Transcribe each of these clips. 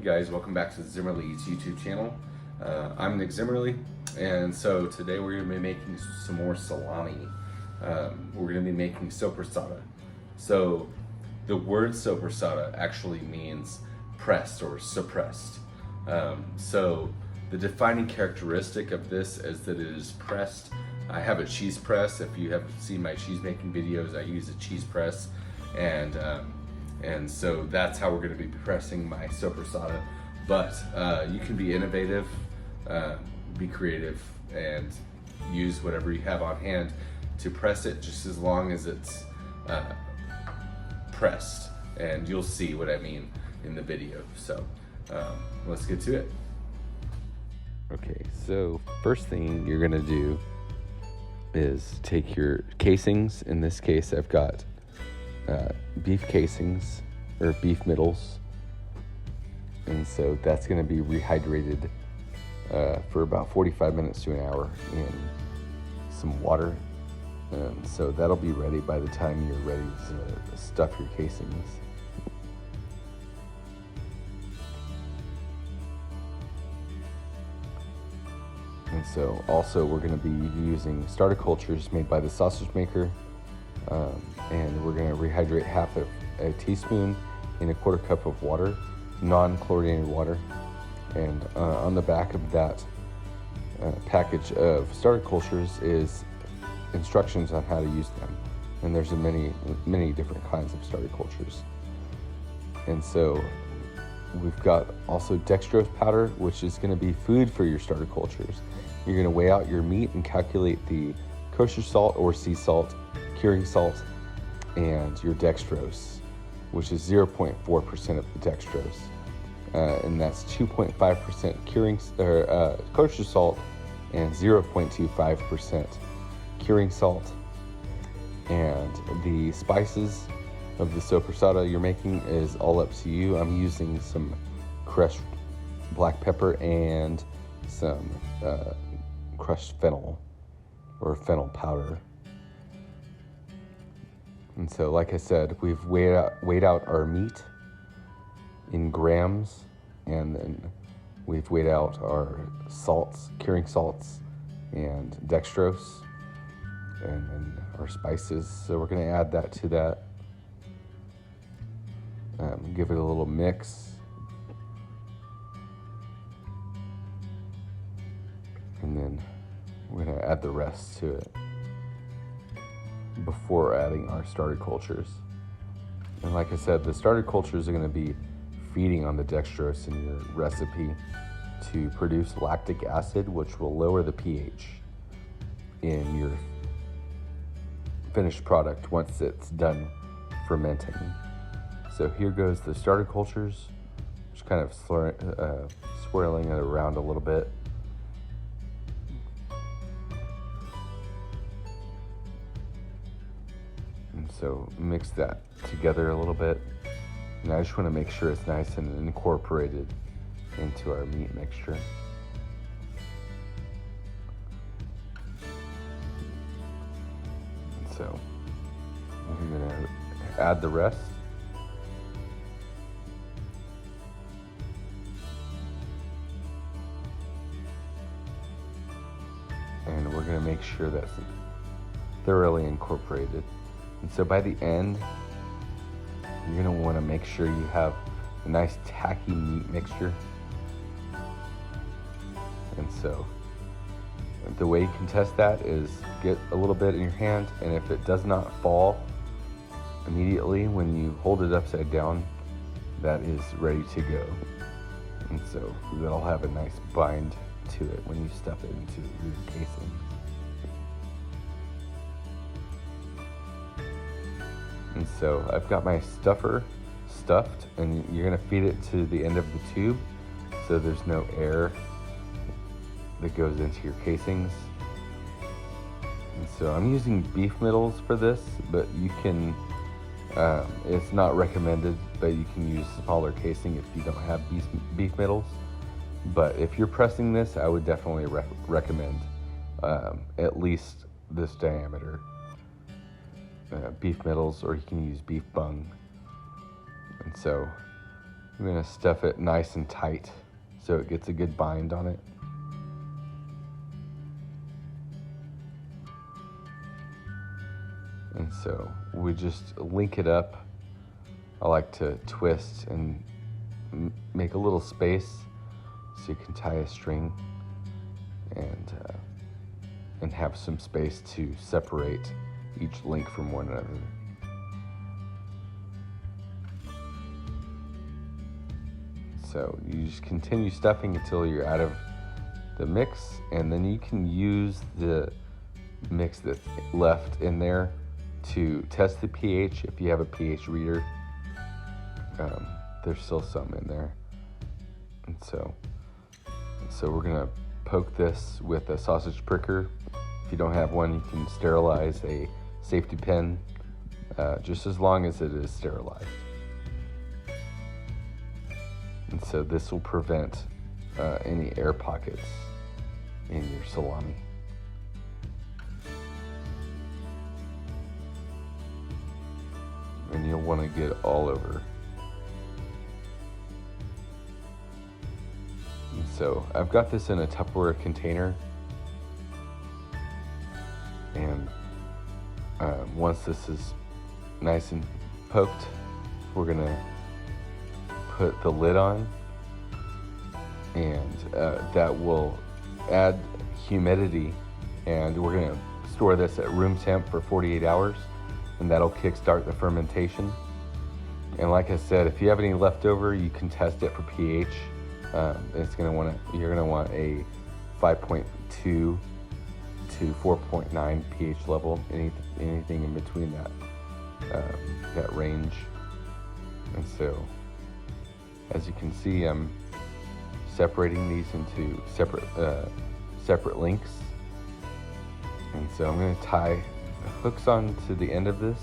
guys, welcome back to Zimmerly's YouTube channel. I'm Nick Zimmerly, and so today we're going to be making some more salami. We're going to be making soprasada. So the word soprasada actually means pressed or suppressed. So the defining characteristic of this is that it is pressed. I have a cheese press. If you have seen my cheese making videos, I use a cheese press, and so that's how we're going to be pressing my soprasada. But you can be innovative, be creative, and use whatever you have on hand to press it, just as long as it's pressed. And you'll see what I mean in the video. So let's get to it. Okay, so first thing you're gonna do is take your casings. In this case, I've got beef casings or beef middles, and so that's going to be rehydrated for about 45 minutes to an hour in some water, and so that'll be ready by the time you're ready to stuff your casings. And so also we're going to be using starter cultures made by the sausage maker, and we're going to rehydrate half of a teaspoon in a quarter cup of water, non-chlorinated water. And on the back of that package of starter cultures is instructions on how to use them. And there's many different kinds of starter cultures. And so we've got also dextrose powder, which is going to be food for your starter cultures. You're going to weigh out your meat and calculate the kosher salt or sea salt, curing salt, and your dextrose, which is 0.4% of the dextrose. And that's 2.5% curing kosher salt and 0.25% curing salt. And the spices of the soprasada you're making is all up to you. I'm using some crushed black pepper and some crushed fennel or fennel powder. And so, like I said, we've weighed out our meat in grams, and then we've weighed out our salts, curing salts, and dextrose, and then our spices. So we're going to add that to that. Give it a little mix, and then we're going to add the rest to it before adding our starter cultures. And like I said, the starter cultures are going to be feeding on the dextrose in your recipe to produce lactic acid, which will lower the pH in your finished product once it's done fermenting. So here goes the starter cultures, just kind of swirling it around a little bit. And so mix that together a little bit. And I just want to make sure it's nice and incorporated into our meat mixture. And so we're going to add the rest. And we're going to make sure that's thoroughly incorporated. And so by the end, you're going to want to make sure you have a nice tacky meat mixture. And so the way you can test that is get a little bit in your hand, and if it does not fall immediately when you hold it upside down, that is ready to go. And so that'll have a nice bind to it when you stuff it into your casing. And so I've got my stuffer stuffed, and you're going to feed it to the end of the tube so there's no air that goes into your casings. And so I'm using beef middles for this, but you can, it's not recommended, but you can use smaller casing if you don't have beef middles. But if you're pressing this, I would definitely recommend at least this diameter. Beef middles, or you can use beef bung. And so I'm gonna stuff it nice and tight so it gets a good bind on it. And so we just link it up. I like to twist and make a little space so you can tie a string and have some space to separate each link from one another. So you just continue stuffing until you're out of the mix, and then you can use the mix that's left in there to test the pH if you have a pH reader. There's still some in there. And so we're gonna poke this with a sausage pricker. If you don't have one, you can sterilize a safety pin, just as long as it is sterilized. And so this will prevent any air pockets in your salami. And you'll want to get all over. And so I've got this in a Tupperware container. And once this is nice and poked, we're gonna put the lid on, and that will add humidity, and we're gonna store this at room temp for 48 hours, and that'll kickstart the fermentation. And like I said, if you have any leftover, you can test it for pH. You're gonna want a 5.2 to 4.9 pH level, anything in between that range. And so, as you can see, I'm separating these into separate links. And so I'm going to tie hooks on to the end of this.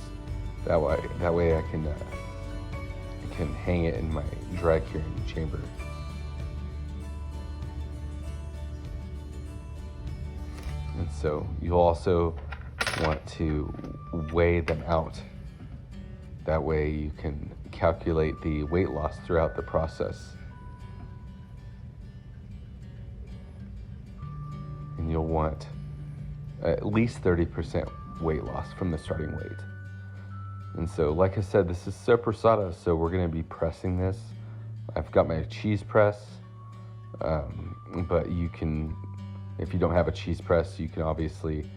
That way I can hang it in my dry curing chamber. And so you'll also want to weigh them out. That way you can calculate the weight loss throughout the process. And you'll want at least 30% weight loss from the starting weight. And so, like I said, this is soprasada, so we're going to be pressing this. I've got my cheese press, but you can, if you don't have a cheese press, you can obviously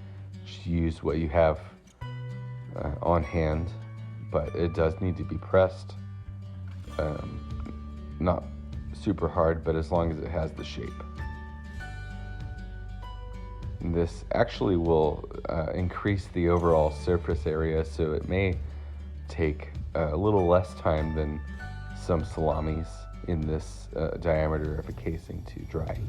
just use what you have on hand, but it does need to be pressed. Not super hard, but as long as it has the shape. And this actually will increase the overall surface area, so it may take a little less time than some salamis in this diameter of a casing to dry.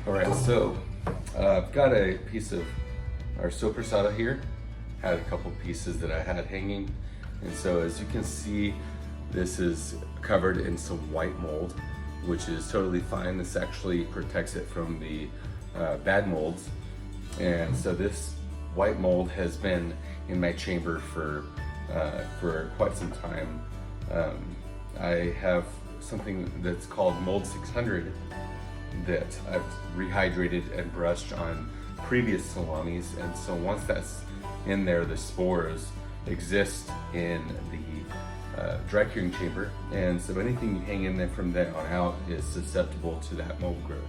Alright, so I've got a piece of our soprasada here. Had a couple pieces that I had hanging, and so as you can see, this is covered in some white mold, which is totally fine. This actually protects it from the bad molds. And so this white mold has been in my chamber for quite some time. I have something that's called mold 600 that I've rehydrated and brushed on previous salamis, and so once that's in there, the spores exist in the dry curing chamber, and so anything you hang in there from then on out is susceptible to that mold growth,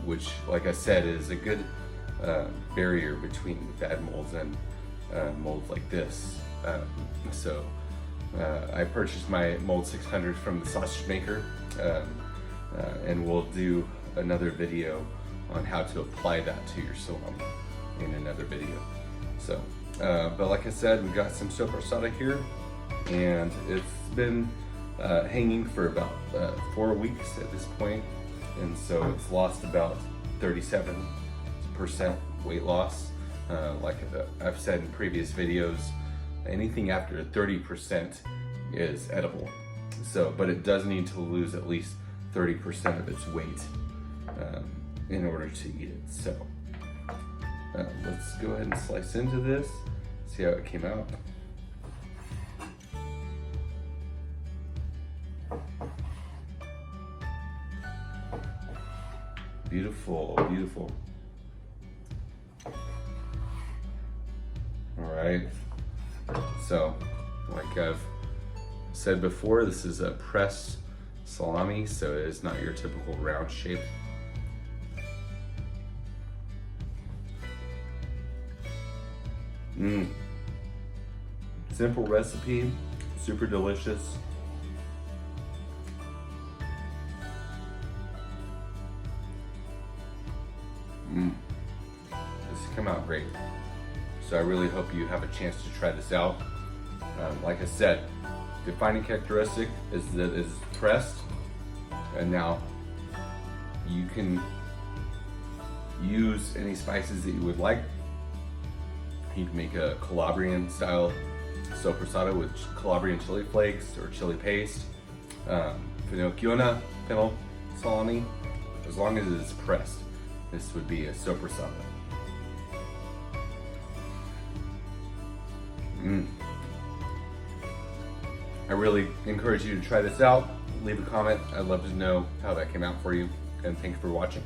which, like I said, is a good barrier between bad molds and molds like this. So I purchased my mold 600 from the sausage maker, and we'll do another video on how to apply that to your salami in another video. So, but like I said, we've got some soprasada here, and it's been hanging for about 4 weeks at this point, and so it's lost about 37% weight loss. Like I've said in previous videos, anything after 30% is edible. So, but it does need to lose at least 30% of its weight in order to eat it. So let's go ahead and slice into this, see how it came out. Beautiful, beautiful. All right, so like I've said before, this is a pressed salami, so it is not your typical round shape. Simple recipe, super delicious. This came out great. So I really hope you have a chance to try this out. Like I said, defining characteristic is that it's pressed, and now you can use any spices that you would like. You can make a Calabrian style soprasada with Calabrian chili flakes or chili paste. Finocciona fennel salami, as long as it is pressed, this would be a soprasada. I really encourage you to try this out. Leave a comment. I'd love to know how that came out for you. And thank you for watching.